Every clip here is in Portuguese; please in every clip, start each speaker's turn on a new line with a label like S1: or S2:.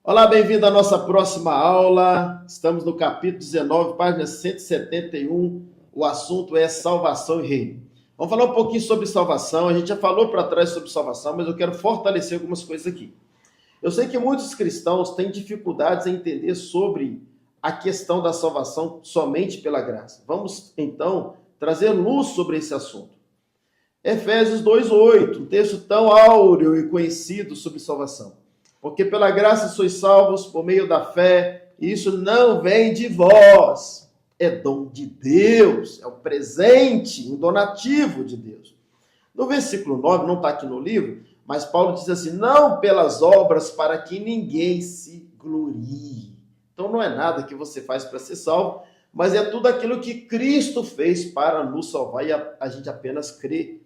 S1: Olá, bem-vindo à nossa próxima aula. Estamos no capítulo 19, página 171. O assunto é salvação e reino. Vamos falar um pouquinho sobre salvação. A gente já falou para trás sobre salvação, mas eu quero fortalecer algumas coisas aqui. Eu sei que muitos cristãos têm dificuldades em entender sobre a questão da salvação somente pela graça. Vamos, então, trazer luz sobre esse assunto. Efésios 2:8, um texto tão áureo e conhecido sobre salvação. Porque pela graça sois salvos por meio da fé, e isso não vem de vós, é dom de Deus, é um presente, um donativo de Deus. No versículo 9, não está aqui no livro, mas Paulo diz assim, não pelas obras para que ninguém se glorie. Então não é nada que você faz para ser salvo, mas é tudo aquilo que Cristo fez para nos salvar, e a gente apenas crê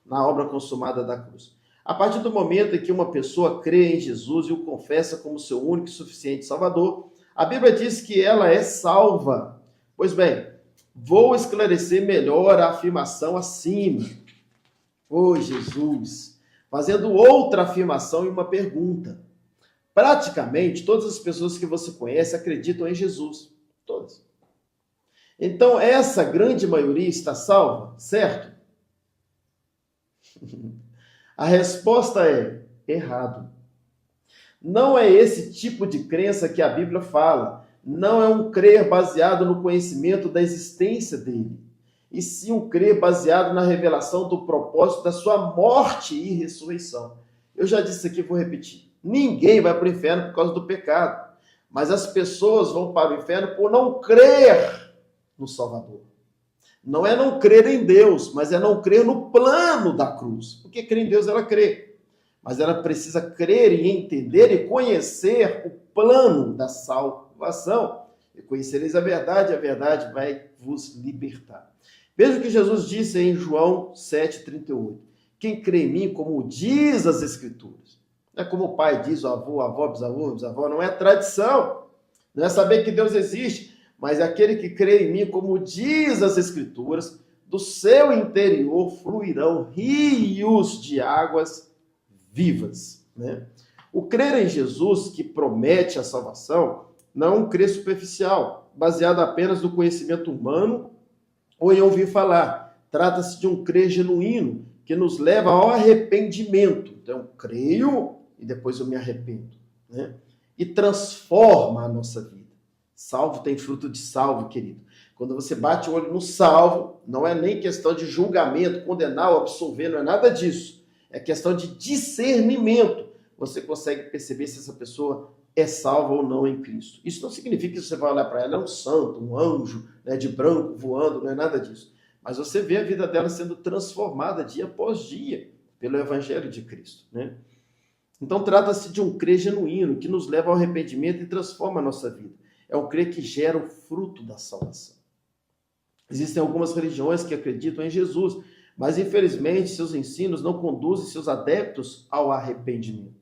S1: na obra consumada da cruz. A partir do momento em que uma pessoa crê em Jesus e o confessa como seu único e suficiente Salvador, a Bíblia diz que ela é salva. Pois bem, vou esclarecer melhor a afirmação acima. Jesus! Fazendo outra afirmação e uma pergunta. Praticamente, todas as pessoas que você conhece acreditam em Jesus. Todas. Então, essa grande maioria está salva, certo? A resposta é errado. Não é esse tipo de crença que a Bíblia fala. Não é um crer baseado no conhecimento da existência dele, e sim um crer baseado na revelação do propósito da sua morte e ressurreição. Eu já disse aqui, vou repetir. Ninguém vai para o inferno por causa do pecado, mas as pessoas vão para o inferno por não crer no Salvador. Não é não crer em Deus, mas é não crer no plano da cruz. Porque crer em Deus, ela crê. Mas ela precisa crer e entender e conhecer o plano da salvação. E conhecereis a verdade vai vos libertar. Veja o que Jesus disse em João 7,38. Quem crê em mim, como diz as Escrituras. Não é como o pai diz, o avô, a avó, bisavó, não é tradição. Não é saber que Deus existe. Mas aquele que crê em mim, como diz as Escrituras, do seu interior fluirão rios de águas vivas. Né? O crer em Jesus, que promete a salvação, não é um crer superficial, baseado apenas no conhecimento humano ou em ouvir falar. Trata-se de um crer genuíno, que nos leva ao arrependimento. Então, eu creio e depois eu me arrependo. Né? E transforma a nossa vida. Salvo tem fruto de salvo, querido. Quando você bate o olho no salvo, não é nem questão de julgamento, condenar ou absolver, não é nada disso. É questão de discernimento. Você consegue perceber se essa pessoa é salva ou não em Cristo. Isso não significa que você vai olhar para ela, é um santo, um anjo, né, de branco voando, não é nada disso. Mas você vê a vida dela sendo transformada dia após dia pelo Evangelho de Cristo. Né? Então trata-se de um crer genuíno que nos leva ao arrependimento e transforma a nossa vida. É um crer que gera o fruto da salvação. Existem algumas religiões que acreditam em Jesus, mas infelizmente seus ensinos não conduzem seus adeptos ao arrependimento.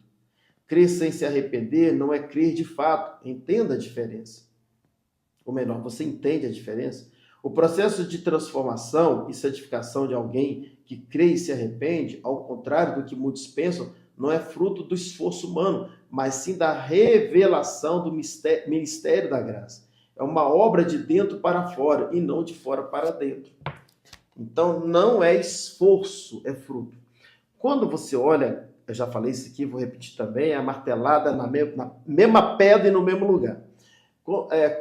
S1: Crer sem se arrepender não é crer de fato. Entenda a diferença. Ou melhor, você entende a diferença? O processo de transformação e santificação de alguém que crê e se arrepende, ao contrário do que muitos pensam, não é fruto do esforço humano, mas sim da revelação do ministério da graça. É uma obra de dentro para fora e não de fora para dentro. Então, não é esforço, é fruto. Quando você olha, eu já falei isso aqui, vou repetir também, é a martelada na mesma pedra e no mesmo lugar.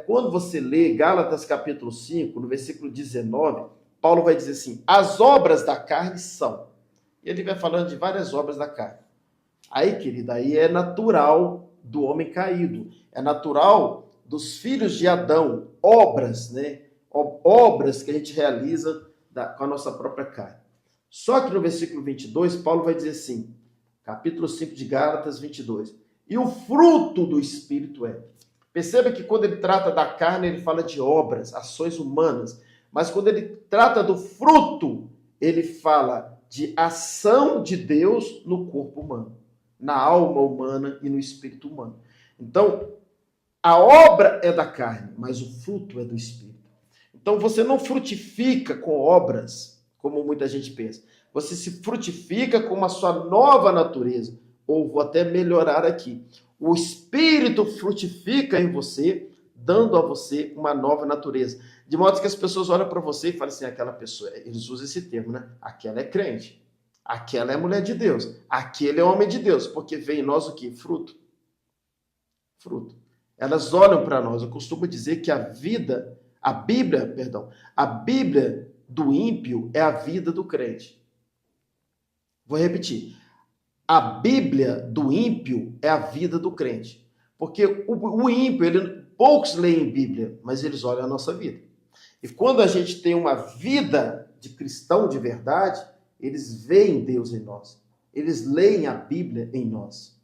S1: Quando você lê Gálatas capítulo 5, no versículo 19, Paulo vai dizer assim, as obras da carne são. E ele vai falando de várias obras da carne. Aí, querida, aí é natural do homem caído. É natural dos filhos de Adão. Obras, né? Obras que a gente realiza com a nossa própria carne. Só que no versículo 22, Paulo vai dizer assim, capítulo 5 de Gálatas 22, e o fruto do Espírito é. Perceba que quando ele trata da carne, ele fala de obras, ações humanas. Mas quando ele trata do fruto, ele fala de ação de Deus no corpo humano, na alma humana e no espírito humano. Então, a obra é da carne, mas o fruto é do espírito. Então, você não frutifica com obras, como muita gente pensa. Você se frutifica com a sua nova natureza. Ou vou até melhorar aqui. O Espírito frutifica em você, dando a você uma nova natureza. De modo que as pessoas olham para você e falam assim, aquela pessoa, eles usam esse termo, né? Aquela é crente, aquela é mulher de Deus, aquele é homem de Deus, porque vem em nós o quê? Fruto. Fruto. Elas olham para nós. Eu costumo dizer que a Bíblia do ímpio é a vida do crente. Vou repetir. A Bíblia do ímpio é a vida do crente. Porque o ímpio, poucos leem Bíblia, mas eles olham a nossa vida. E quando a gente tem uma vida de cristão de verdade, eles veem Deus em nós. Eles leem a Bíblia em nós.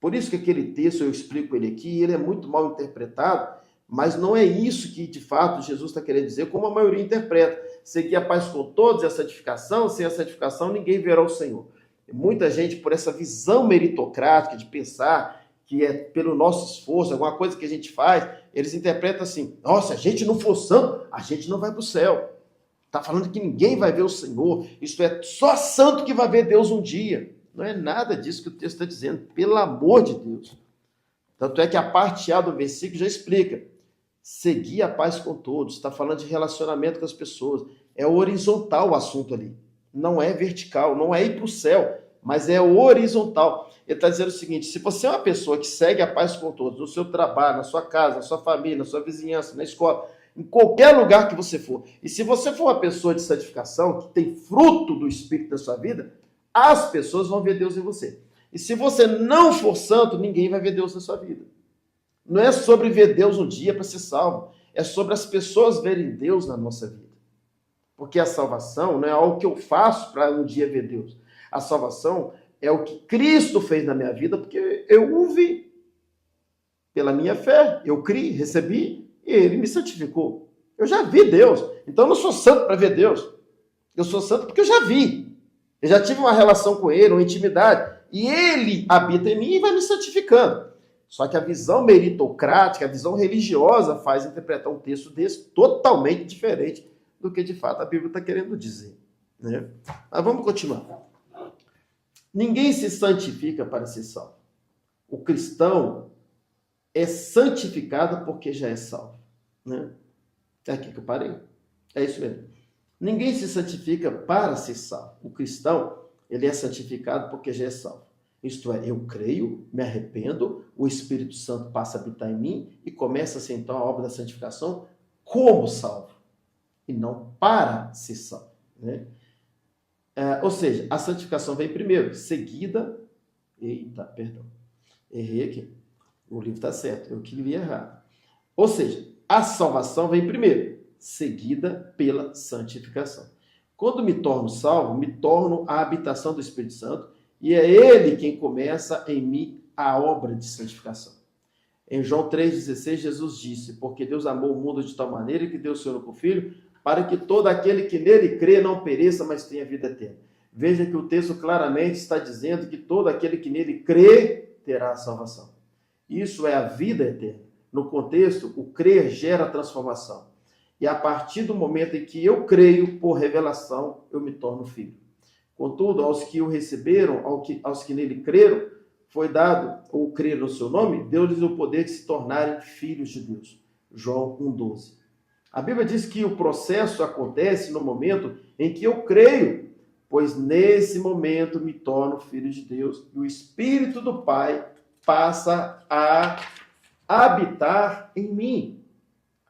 S1: Por isso que aquele texto, eu explico ele aqui, ele é muito mal interpretado, mas não é isso que, de fato, Jesus está querendo dizer, como a maioria interpreta. Seguir a paz com todos e a santificação, sem a santificação ninguém verá o Senhor. E muita gente, por essa visão meritocrática de pensar que é pelo nosso esforço, alguma coisa que a gente faz, eles interpretam assim, nossa, se a gente não for santo, a gente não vai para o céu. Está falando que ninguém vai ver o Senhor, isto é, só santo que vai ver Deus um dia. Não é nada disso que o texto está dizendo, pelo amor de Deus. Tanto é que a parte A do versículo já explica. Seguir a paz com todos, está falando de relacionamento com as pessoas. É horizontal o assunto ali. Não é vertical, não é ir para o céu, mas é horizontal. Ele está dizendo o seguinte, se você é uma pessoa que segue a paz com todos, no seu trabalho, na sua casa, na sua família, na sua vizinhança, na escola, em qualquer lugar que você for, e se você for uma pessoa de santificação, que tem fruto do Espírito na sua vida, as pessoas vão ver Deus em você. E se você não for santo, ninguém vai ver Deus na sua vida. Não é sobre ver Deus um dia para ser salvo. É sobre as pessoas verem Deus na nossa vida. Porque a salvação não é algo que eu faço para um dia ver Deus. A salvação é o que Cristo fez na minha vida, porque eu o vi. Pela minha fé, eu criei, recebi, e Ele me santificou. Eu já vi Deus. Então eu não sou santo para ver Deus. Eu sou santo porque eu já vi. Eu já tive uma relação com Ele, uma intimidade. E Ele habita em mim e vai me santificando. Só que a visão meritocrática, a visão religiosa faz interpretar um texto desse totalmente diferente do que de fato a Bíblia está querendo dizer. Né? Mas vamos continuar. Ninguém se santifica para ser salvo. O cristão é santificado porque já é salvo. Né? É aqui que eu parei. É isso mesmo. Ninguém se santifica para ser salvo. O cristão, ele é santificado porque já é salvo. Isto é, eu creio, me arrependo, o Espírito Santo passa a habitar em mim e começa-se então a obra da santificação como salvo, e não para ser salvo. Né? Ou seja, a santificação vem primeiro, seguida... Eita, perdão. Errei aqui. O livro está certo, eu que li errado. Ou seja, a salvação vem primeiro, seguida pela santificação. Quando me torno salvo, me torno a habitação do Espírito Santo, e é Ele quem começa em mim a obra de santificação. Em João 3,16, Jesus disse, porque Deus amou o mundo de tal maneira que deu o seu único Filho, para que todo aquele que nele crê não pereça, mas tenha vida eterna. Veja que o texto claramente está dizendo que todo aquele que nele crê terá a salvação. Isso é a vida eterna. No contexto, o crer gera transformação. E a partir do momento em que eu creio, por revelação, eu me torno filho. Contudo, aos que o receberam, aos que nele creram, foi dado, ou creram no seu nome, deu-lhes o poder de se tornarem filhos de Deus. João 1,12. A Bíblia diz que o processo acontece no momento em que eu creio, pois nesse momento me torno filho de Deus e o Espírito do Pai passa a habitar em mim.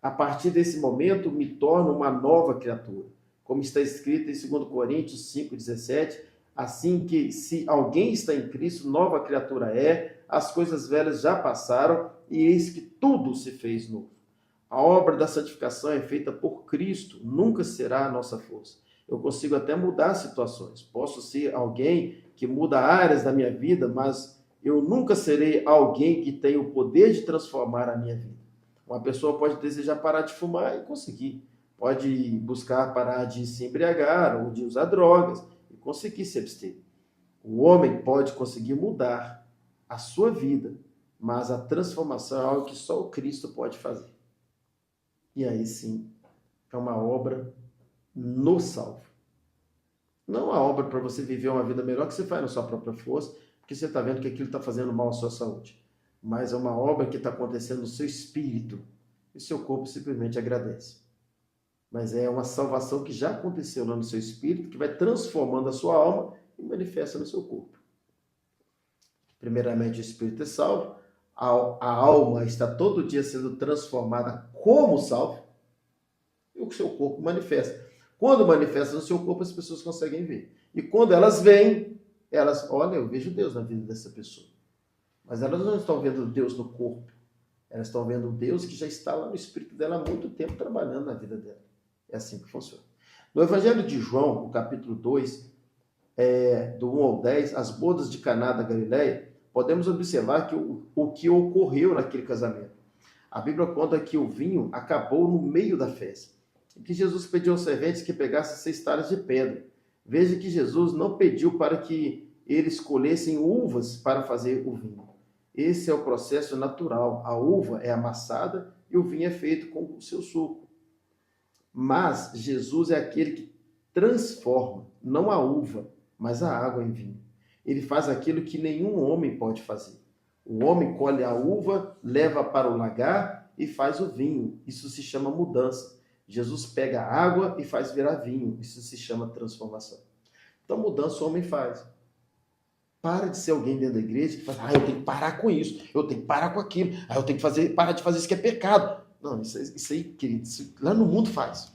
S1: A partir desse momento me torno uma nova criatura. Como está escrito em 2 Coríntios 5,17, assim que se alguém está em Cristo, nova criatura é, as coisas velhas já passaram e eis que tudo se fez novo. A obra da santificação é feita por Cristo, nunca será a nossa força. Eu consigo até mudar situações, posso ser alguém que muda áreas da minha vida, mas eu nunca serei alguém que tem o poder de transformar a minha vida. Uma pessoa pode desejar parar de fumar e conseguir. Pode buscar parar de se embriagar ou de usar drogas e conseguir se abster. O homem pode conseguir mudar a sua vida, mas a transformação é algo que só o Cristo pode fazer. E aí sim, é uma obra no salvo. Não a obra para você viver uma vida melhor que você faz na sua própria força, porque você está vendo que aquilo está fazendo mal à sua saúde. mas é uma obra que está acontecendo no seu espírito, e o seu corpo simplesmente agradece. Mas é uma salvação que já aconteceu lá no seu espírito, que vai transformando a sua alma e manifesta no seu corpo. Primeiramente, o espírito é salvo, a alma está todo dia sendo transformada como salvo, e o seu corpo manifesta. Quando manifesta no seu corpo, as pessoas conseguem ver. E quando elas veem, elas, olha, eu vejo Deus na vida dessa pessoa. Mas elas não estão vendo Deus no corpo. Elas estão vendo Deus que já está lá no espírito dela há muito tempo trabalhando na vida dela. É assim que funciona. No Evangelho de João, no capítulo 2, do 1 ao 10, as bodas de Caná da Galileia, podemos observar que o que ocorreu naquele casamento. A Bíblia conta que o vinho acabou no meio da festa. E que Jesus pediu aos serventes que pegassem 6 talhas de pedra. Veja que Jesus não pediu para que eles colhessem uvas para fazer o vinho. Esse é o processo natural. A uva é amassada e o vinho é feito com o seu suco. Mas Jesus é aquele que transforma, não a uva, mas a água em vinho. Ele faz aquilo que nenhum homem pode fazer. O homem colhe a uva, leva para o lagar e faz o vinho. Isso se chama mudança. Jesus pega a água e faz virar vinho. Isso se chama transformação. Então, mudança o homem faz. Para de ser alguém dentro da igreja que fala, eu tenho que parar com isso, eu tenho que parar com aquilo, eu tenho que parar de fazer isso que é pecado. Não, isso aí, querido, isso lá no mundo faz.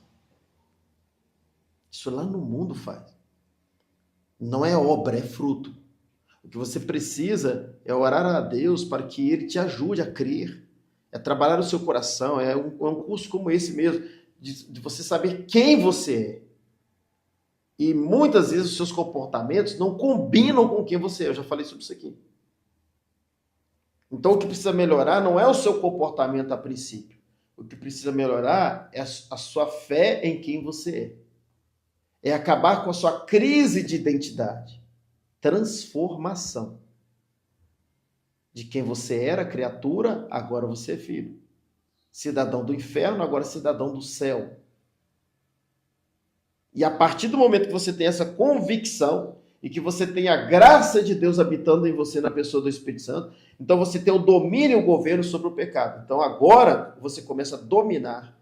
S1: Isso lá no mundo faz. Não é obra, é fruto. O que você precisa é orar a Deus para que Ele te ajude a crer. É trabalhar o seu coração, é um curso como esse mesmo, de você saber quem você é. E muitas vezes os seus comportamentos não combinam com quem você é. Eu já falei sobre isso aqui. Então o que precisa melhorar não é o seu comportamento a princípio. O que precisa melhorar é a sua fé em quem você é. É acabar com a sua crise de identidade. Transformação. De quem você era, criatura, agora você é filho. Cidadão do inferno, agora cidadão do céu. E a partir do momento que você tem essa convicção e que você tem a graça de Deus habitando em você na pessoa do Espírito Santo, então você tem o domínio e o governo sobre o pecado. Então agora você começa a dominar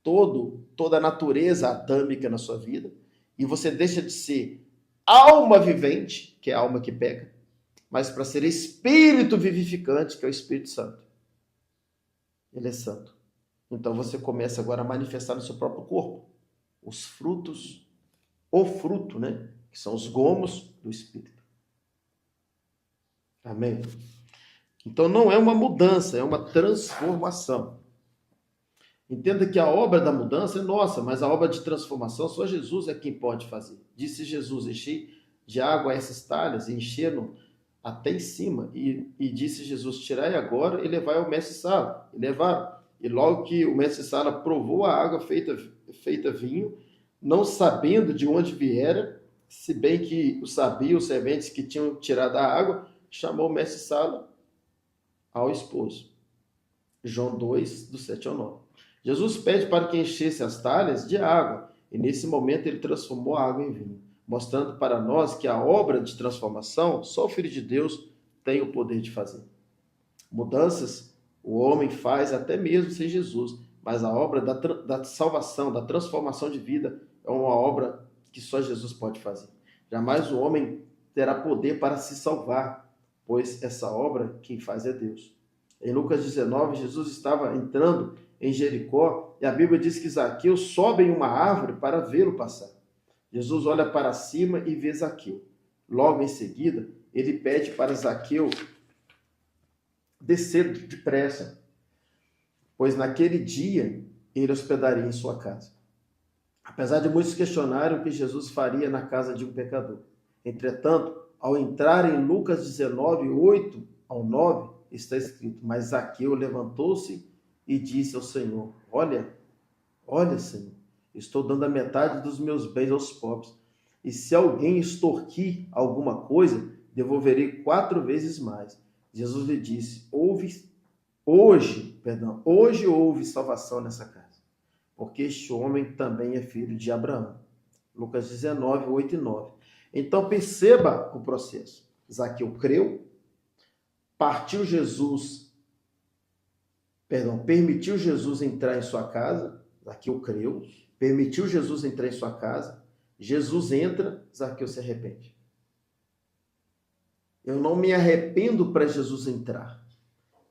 S1: toda a natureza adâmica na sua vida e você deixa de ser alma vivente, que é a alma que peca, mas para ser espírito vivificante, que é o Espírito Santo. Ele é santo. Então você começa agora a manifestar no seu próprio corpo os frutos, o fruto, né? Que são os gomos do Espírito. Amém? Então não é uma mudança, é uma transformação. Entenda que a obra da mudança é nossa, mas a obra de transformação só Jesus é quem pode fazer. Disse Jesus, enchei de água essas talhas, encheram até em cima. E disse Jesus, tirai agora e levai ao mestre-sala. E levaram. E logo que o mestre-sala provou a água feita vinho, não sabendo de onde viera, se bem que o sabia, os serventes que tinham tirado a água, chamou o mestre-sala ao esposo. João 2, do 7 ao 9. Jesus pede para que enchesse as talhas de água, e nesse momento ele transformou a água em vinho, mostrando para nós que a obra de transformação só o Filho de Deus tem o poder de fazer. Mudanças o homem faz até mesmo sem Jesus, mas a obra da salvação, da transformação de vida, é uma obra que só Jesus pode fazer. Jamais o homem terá poder para se salvar, pois essa obra quem faz é Deus. Em Lucas 19, Jesus estava entrando em Jericó e a Bíblia diz que Zaqueu sobe em uma árvore para vê-lo passar. Jesus olha para cima e vê Zaqueu. Logo em seguida, ele pede para Zaqueu descer depressa, pois naquele dia ele hospedaria em sua casa. Apesar de muitos questionarem o que Jesus faria na casa de um pecador. Entretanto, ao entrar em Lucas 19, 8 ao 9, está escrito, mas Zaqueu levantou-se e disse ao Senhor, olha, Senhor, estou dando a metade dos meus bens aos pobres, e se alguém extorquir alguma coisa, devolverei 4 vezes mais. Jesus lhe disse, hoje houve salvação nessa casa, porque este homem também é filho de Abraão. Lucas 19, 8 e 9. Então perceba o processo. Zaqueu creu, permitiu Jesus entrar em sua casa, Zaqueu creu, permitiu Jesus entrar em sua casa, Jesus entra, Zaqueu se arrepende. Eu não me arrependo para Jesus entrar,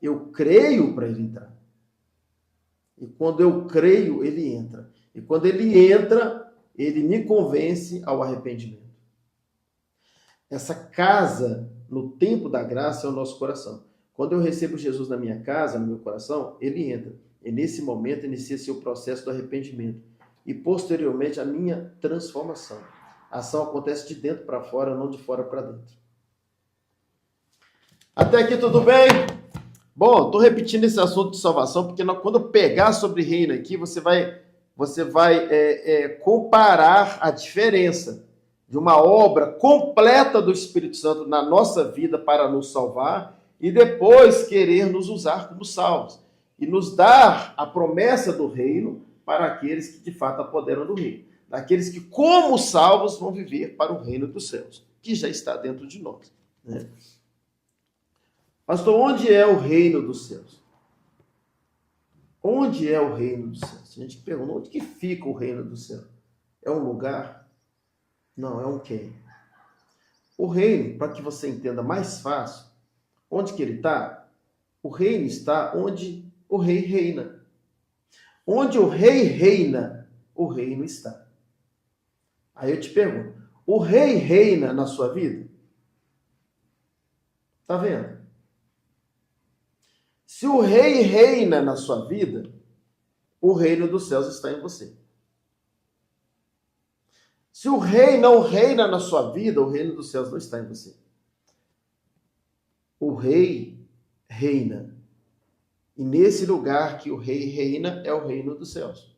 S1: eu creio para ele entrar. E quando eu creio, ele entra. E quando ele entra, ele me convence ao arrependimento. Essa casa, no tempo da graça, é o nosso coração. Quando eu recebo Jesus na minha casa, no meu coração, ele entra. E nesse momento inicia-se o processo do arrependimento. E posteriormente a minha transformação. A ação acontece de dentro para fora, não de fora para dentro. Até aqui tudo bem? Bom, estou repetindo esse assunto de salvação, porque quando eu pegar sobre reino aqui, você vai comparar a diferença de uma obra completa do Espírito Santo na nossa vida para nos salvar e depois querer nos usar como salvos e nos dar a promessa do reino para aqueles que de fato apoderam do reino, daqueles que como salvos vão viver para o reino dos céus, que já está dentro de nós, né? Pastor, onde é o reino dos céus? Onde é o reino dos céus? A gente pergunta, onde que fica o reino dos céus? É um lugar? Não, é um quem? O reino, para que você entenda mais fácil, onde que ele está? O reino está onde o rei reina. Onde o rei reina, o reino está. Aí eu te pergunto, o rei reina na sua vida? Tá vendo? Se o rei reina na sua vida, o reino dos céus está em você. Se o rei não reina na sua vida, o reino dos céus não está em você. O rei reina. E nesse lugar que o rei reina é o reino dos céus.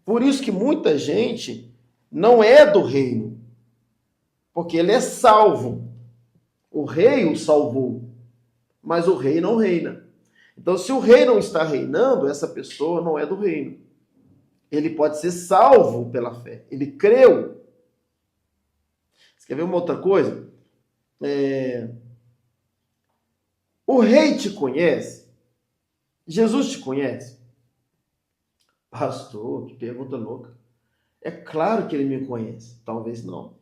S1: Por isso que muita gente não é do reino, porque ele é salvo. O rei o salvou, mas o rei não reina. Então, se o rei não está reinando, essa pessoa não é do reino. Ele pode ser salvo pela fé. Ele creu. Você quer ver uma outra coisa? O rei te conhece? Jesus te conhece? Pastor, que pergunta louca. É claro que ele me conhece. Talvez não.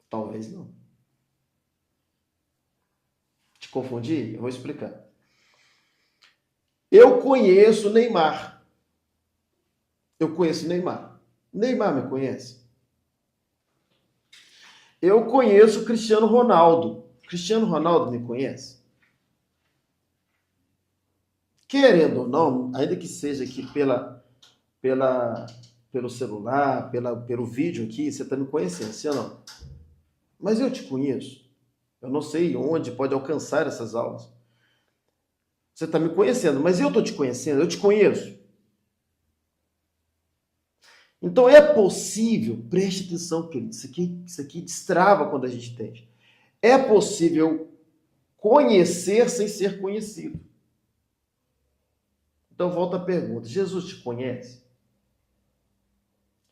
S1: Talvez não. Te confundi? Eu vou explicar. Eu conheço Neymar. Eu conheço Neymar. Neymar me conhece? Eu conheço Cristiano Ronaldo. Cristiano Ronaldo me conhece? Querendo ou não, ainda que seja aqui pelo celular, pelo vídeo aqui, você está me conhecendo, sim ou não? Mas eu te conheço. Eu não sei onde pode alcançar essas aulas. Você está me conhecendo, mas eu estou te conhecendo, eu te conheço. Então é possível, preste atenção, querido, isso aqui destrava quando a gente entende. É possível conhecer sem ser conhecido. Então volta a pergunta, Jesus te conhece?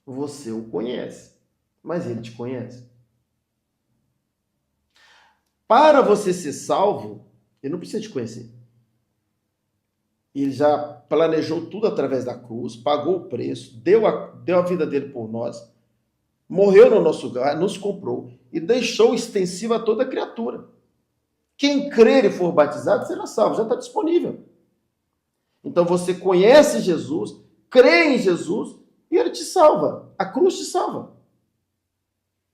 S1: Você o conhece, mas ele te conhece? Para você ser salvo, ele não precisa te conhecer. Ele já planejou tudo através da cruz, pagou o preço, deu a vida dele por nós, morreu no nosso lugar, nos comprou e deixou extensiva a toda criatura. Quem crer e for batizado será salvo, já está disponível. Então você conhece Jesus, crê em Jesus e ele te salva. A cruz te salva.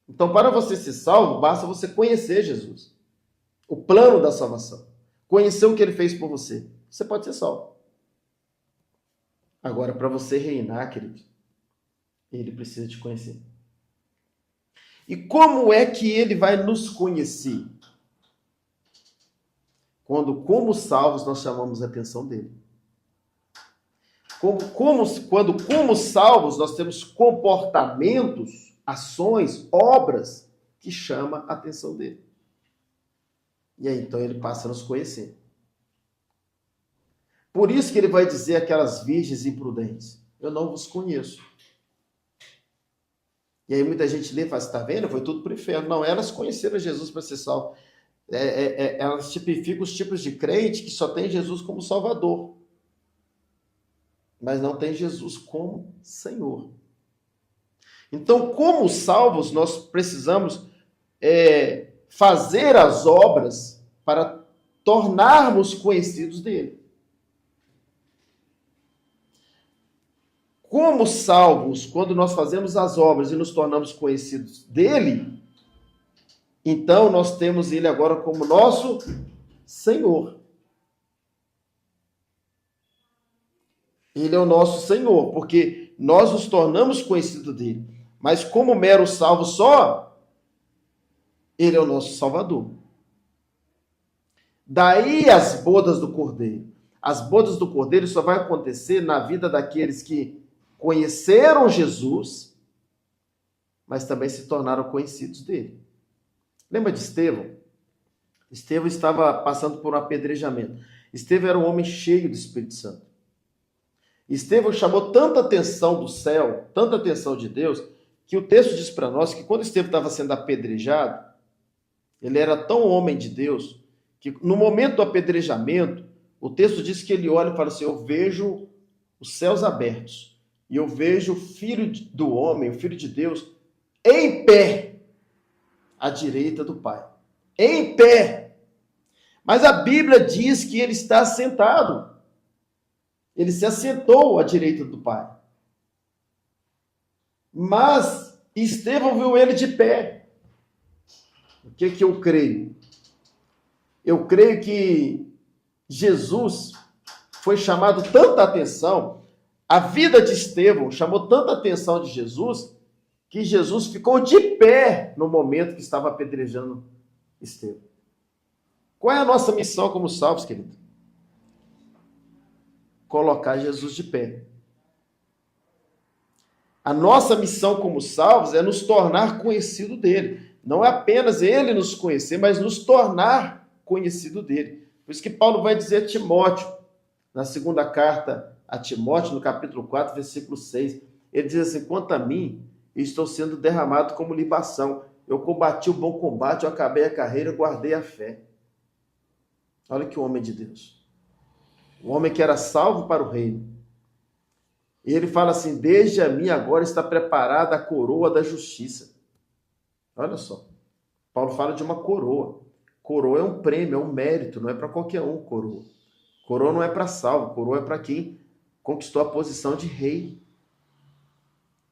S1: Então, para você ser salvo, basta você conhecer Jesus. O plano da salvação. Conhecer o que ele fez por você. Você pode ser salvo. Agora, para você reinar, querido, ele precisa te conhecer. E como é que ele vai nos conhecer? Quando, como salvos, nós chamamos a atenção dele. Quando, como salvos, nós temos comportamentos, ações, obras que chamam a atenção dele. E aí, então, ele passa a nos conhecer. Por isso que ele vai dizer àquelas virgens imprudentes, eu não vos conheço. E aí muita gente lê e fala, está vendo? Foi tudo para o inferno. Não, elas conheceram Jesus para ser salvo. Elas tipificam os tipos de crente que só tem Jesus como Salvador, mas não tem Jesus como Senhor. Então, como salvos, nós precisamos fazer as obras para tornarmos conhecidos dele. Como salvos, quando nós fazemos as obras e nos tornamos conhecidos dele, então nós temos ele agora como nosso Senhor. Ele é o nosso Senhor, porque nós nos tornamos conhecidos dele. Mas como mero salvo só, ele é o nosso Salvador. Daí as bodas do Cordeiro. As bodas do Cordeiro só vai acontecer na vida daqueles que conheceram Jesus, mas também se tornaram conhecidos dele. Lembra de Estevão? Estevão estava passando por um apedrejamento. Estevão era um homem cheio do Espírito Santo. Estevão chamou tanta atenção do céu, tanta atenção de Deus, que o texto diz para nós que quando Estevão estava sendo apedrejado, ele era tão homem de Deus, que no momento do apedrejamento, o texto diz que ele olha e fala assim, eu vejo os céus abertos, e eu vejo o Filho do homem, o Filho de Deus, em pé, à direita do Pai. Em pé. Mas a Bíblia diz que ele está sentado. Ele se assentou à direita do Pai. Mas Estevão viu ele de pé. O que eu creio? Eu creio que Jesus foi chamado tanta atenção, a vida de Estevão chamou tanta atenção de Jesus, que Jesus ficou de pé no momento que estava apedrejando Estevão. Qual é a nossa missão como salvos, querido? Colocar Jesus de pé. A nossa missão como salvos é nos tornar conhecido dele. Não é apenas ele nos conhecer, mas nos tornar conhecido dele. Por isso que Paulo vai dizer a Timóteo, na segunda carta a Timóteo, no capítulo 4, versículo 6, ele diz assim, quanto a mim, estou sendo derramado como libação. Eu combati o bom combate, eu acabei a carreira, guardei a fé. Olha que homem de Deus. O homem que era salvo para o reino. E ele fala assim, desde a mim agora está preparada a coroa da justiça. Olha só. Paulo fala de uma coroa. Coroa é um prêmio, é um mérito, não é para qualquer um coroa. Coroa não é para salvo, coroa é para quem conquistou a posição de rei.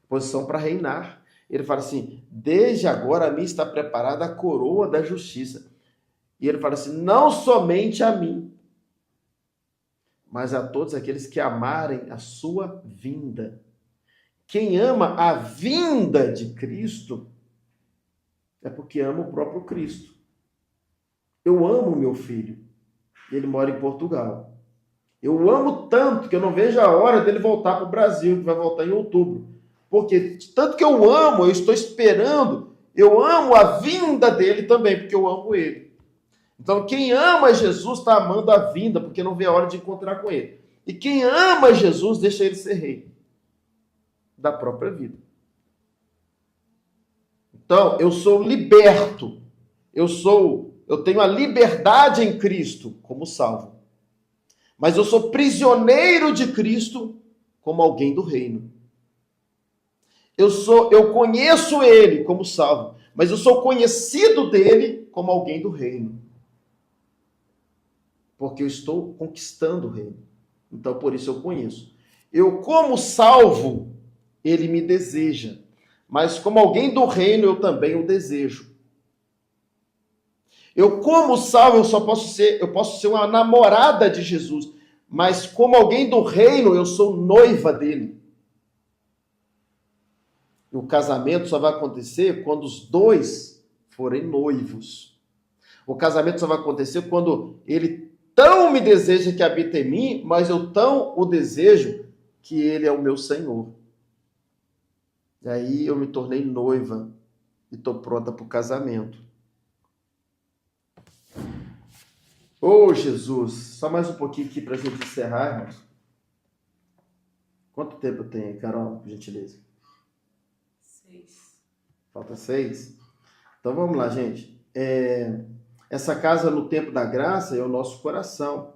S1: Posição para reinar. Ele fala assim, desde agora a mim está preparada a coroa da justiça. E ele fala assim, não somente a mim, mas a todos aqueles que amarem a sua vinda. Quem ama a vinda de Cristo é porque ama o próprio Cristo. Eu amo meu filho. Ele mora em Portugal. Eu amo tanto que eu não vejo a hora dele voltar para o Brasil, que vai voltar em outubro. Porque tanto que eu amo, eu estou esperando, eu amo a vinda dele também, porque eu amo ele. Então, quem ama Jesus está amando a vinda, porque não vê a hora de encontrar com ele. E quem ama Jesus, deixa ele ser rei da própria vida. Então, eu sou liberto. Eu tenho a liberdade em Cristo como salvo. Mas eu sou prisioneiro de Cristo como alguém do reino. Eu conheço ele como salvo, mas eu sou conhecido dele como alguém do reino. Porque eu estou conquistando o reino. Então, por isso eu conheço. Eu, como salvo, ele me deseja. Mas como alguém do reino, eu também o desejo. Eu, como salvo, eu posso ser uma namorada de Jesus. Mas como alguém do reino, eu sou noiva dele. E o casamento só vai acontecer quando os dois forem noivos. O casamento só vai acontecer quando ele tão me deseja que habita em mim, mas eu tão o desejo que ele é o meu Senhor. E aí eu me tornei noiva e estou pronta para o casamento. Ô Jesus, só mais um pouquinho aqui para a gente encerrar, irmãos. Quanto tempo tem aí, Carol, por gentileza?
S2: 6.
S1: Falta 6? Então vamos lá, gente. Essa casa no tempo da graça é o nosso coração.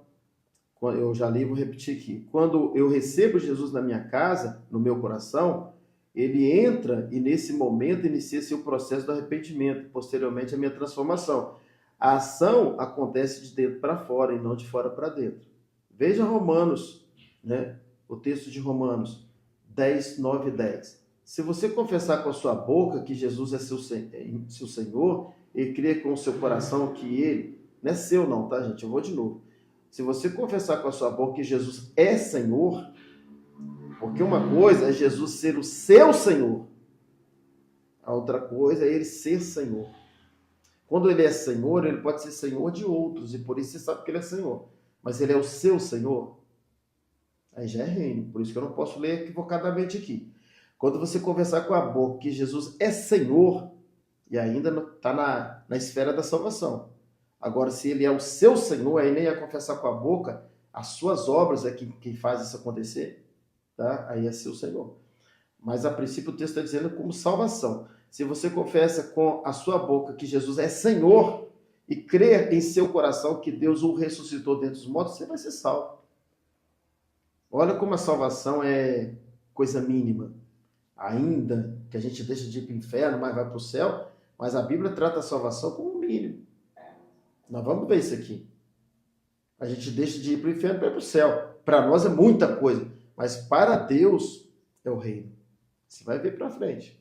S1: Eu já li e vou repetir aqui. Quando eu recebo Jesus na minha casa, no meu coração, ele entra e nesse momento inicia-se o processo do arrependimento, posteriormente a minha transformação. A ação acontece de dentro para fora e não de fora para dentro. Veja Romanos, né? O texto de Romanos 10, 9 e 10. Se você confessar com a sua boca que Jesus é seu Senhor e crer com o seu coração que ele, não é seu não, tá gente? Eu vou de novo. Se você confessar com a sua boca que Jesus é Senhor, porque uma coisa é Jesus ser o seu Senhor, a outra coisa é ele ser Senhor. Quando ele é Senhor, ele pode ser Senhor de outros, e por isso você sabe que ele é Senhor. Mas ele é o seu Senhor, aí já é reino. Por isso que eu não posso ler equivocadamente aqui. Quando você conversar com a boca que Jesus é Senhor, e ainda está na esfera da salvação. Agora, se ele é o seu Senhor, aí nem é confessar com a boca, as suas obras é que faz isso acontecer, tá? Aí é seu Senhor. Mas, a princípio, o texto está dizendo como salvação. Se você confessa com a sua boca que Jesus é Senhor e crer em seu coração que Deus o ressuscitou dentre os mortos, você vai ser salvo. Olha como a salvação é coisa mínima. Ainda que a gente deixe de ir para o inferno, mas vai para o céu, mas a Bíblia trata a salvação como mínimo. Nós vamos ver isso aqui. A gente deixa de ir para o inferno para ir para o céu. Para nós é muita coisa, mas para Deus é o reino. Você vai ver para frente.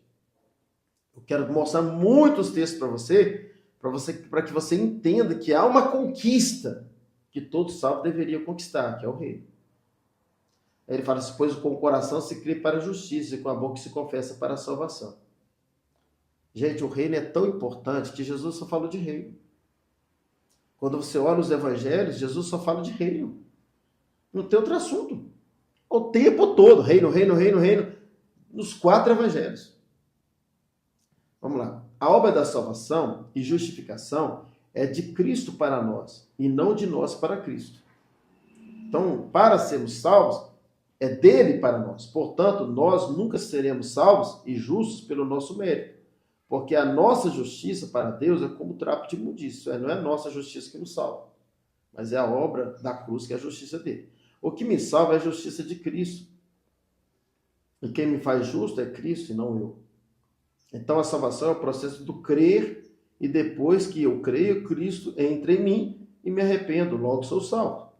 S1: Eu quero mostrar muitos textos para que você entenda que há uma conquista que todo salvo deveria conquistar, que é o reino. Aí ele fala assim, pois com o coração se crê para a justiça e com a boca se confessa para a salvação. Gente, o reino é tão importante que Jesus só falou de reino. Quando você olha os evangelhos, Jesus só fala de reino. Não tem outro assunto. O tempo todo, reino, reino, reino, reino, nos 4 evangelhos. Vamos lá. A obra da salvação e justificação é de Cristo para nós e não de nós para Cristo. Então, para sermos salvos, é dele para nós. Portanto, nós nunca seremos salvos e justos pelo nosso mérito. Porque a nossa justiça para Deus é como trapo de imundícia. Não é a nossa justiça que nos salva, mas é a obra da cruz que é a justiça dele. O que me salva é a justiça de Cristo. E quem me faz justo é Cristo e não eu. Então a salvação é o processo do crer e depois que eu creio, Cristo entra em mim e me arrependo, logo sou salvo.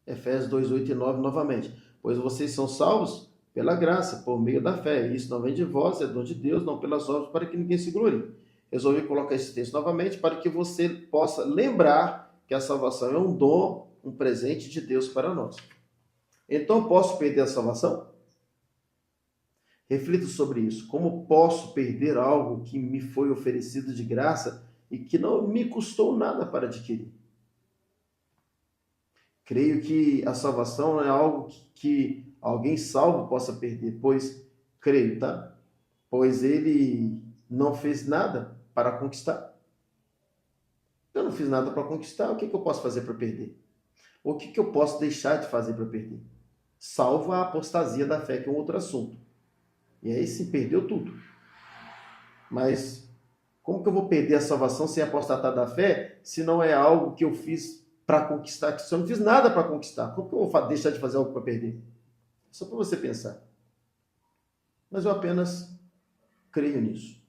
S1: Efésios 2, 8 e 9 novamente. Pois vocês são salvos pela graça, por meio da fé. Isso não vem de vós, é dom de Deus, não pelas obras, para que ninguém se glorie. Resolvi colocar esse texto novamente para que você possa lembrar que a salvação é um dom, um presente de Deus para nós. Então, posso perder a salvação? Reflita sobre isso. Como posso perder algo que me foi oferecido de graça e que não me custou nada para adquirir? Creio que a salvação não é algo que alguém salvo possa perder, pois creio, tá? Pois ele não fez nada para conquistar. Eu não fiz nada para conquistar, o que eu posso fazer para perder? O que eu posso deixar de fazer para perder? Salvo a apostasia da fé, que é um outro assunto. E aí sim, perdeu tudo. Mas como que eu vou perder a salvação sem apostatar da fé, se não é algo que eu fiz para conquistar? Se eu não fiz nada para conquistar, como que eu vou deixar de fazer algo para perder? Só para você pensar. Mas eu apenas creio nisso.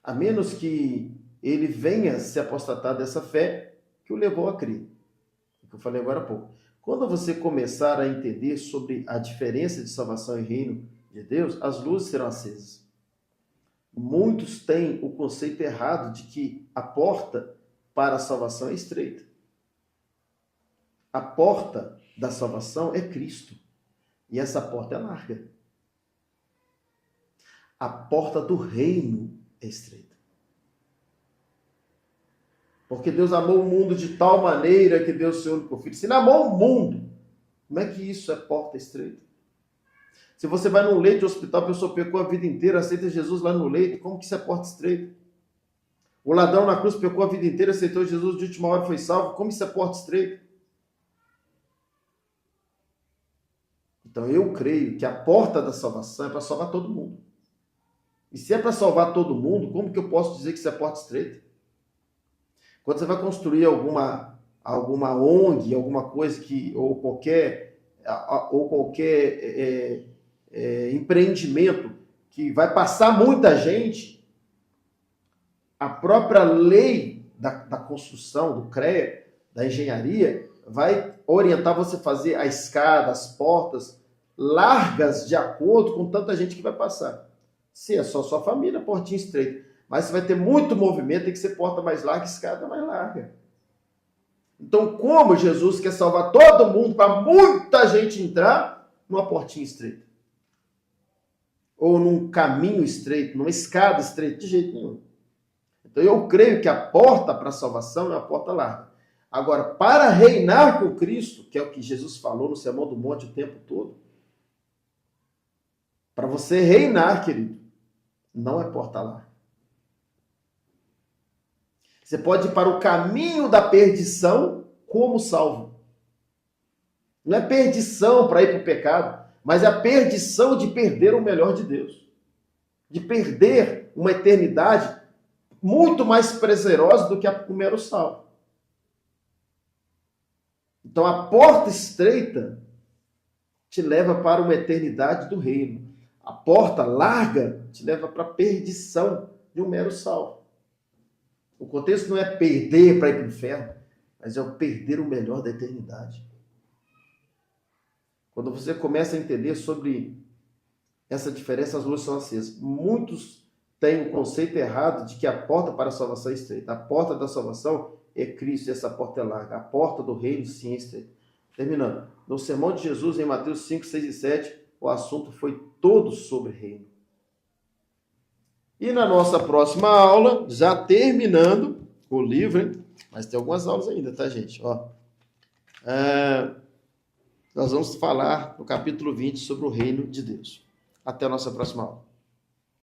S1: A menos que ele venha se apostatar dessa fé que o levou a crer. O que eu falei agora há pouco. Quando você começar a entender sobre a diferença de salvação e reino de Deus, as luzes serão acesas. Muitos têm o conceito errado de que a porta para a salvação é estreita. A porta da salvação é Cristo. E essa porta é larga. A porta do reino é estreita. Porque Deus amou o mundo de tal maneira que deu o seu único filho. Se ele amou o mundo, como é que isso é porta estreita? Se você vai num leito de hospital, a pessoa pecou a vida inteira, aceita Jesus lá no leito, como que isso é porta estreita? O ladrão na cruz pecou a vida inteira, aceitou Jesus de última hora e foi salvo, como isso é porta estreita? Então eu creio que a porta da salvação é para salvar todo mundo. E se é para salvar todo mundo, como que eu posso dizer que isso é porta estreita? Quando você vai construir alguma ONG, alguma coisa ou qualquer empreendimento que vai passar muita gente, a própria lei da construção, do CREA, da engenharia, vai orientar você a fazer a escada, as portas largas de acordo com tanta gente que vai passar. Se é só sua família, portinha estreita. Mas você vai ter muito movimento, tem que ser porta mais larga, escada mais larga. Então, como Jesus quer salvar todo mundo para muita gente entrar numa portinha estreita? Ou num caminho estreito, numa escada estreita? De jeito nenhum. Então, eu creio que a porta para a salvação é uma porta larga. Agora, para reinar com Cristo, que é o que Jesus falou no Sermão do Monte o tempo todo, para você reinar, querido, não é porta larga. Você pode ir para o caminho da perdição como salvo. Não é perdição para ir para o pecado, mas é a perdição de perder o melhor de Deus. De perder uma eternidade muito mais prazerosa do que o mero salvo. Então a porta estreita te leva para uma eternidade do reino. A porta larga te leva para a perdição de um mero salvo. O contexto não é perder para ir para o inferno, mas é o perder o melhor da eternidade. Quando você começa a entender sobre essa diferença, as luzes são acesas. Muitos têm o conceito errado de que a porta para a salvação é estreita. A porta da salvação é Cristo e essa porta é larga. A porta do reino, sim, é estreita. Terminando. No sermão de Jesus, em Mateus 5, 6 e 7, o assunto foi todo sobre reino. E na nossa próxima aula, já terminando o livro, hein? Mas tem algumas aulas ainda, tá, gente? Ó, nós vamos falar no capítulo 20 sobre o reino de Deus. Até a nossa próxima aula.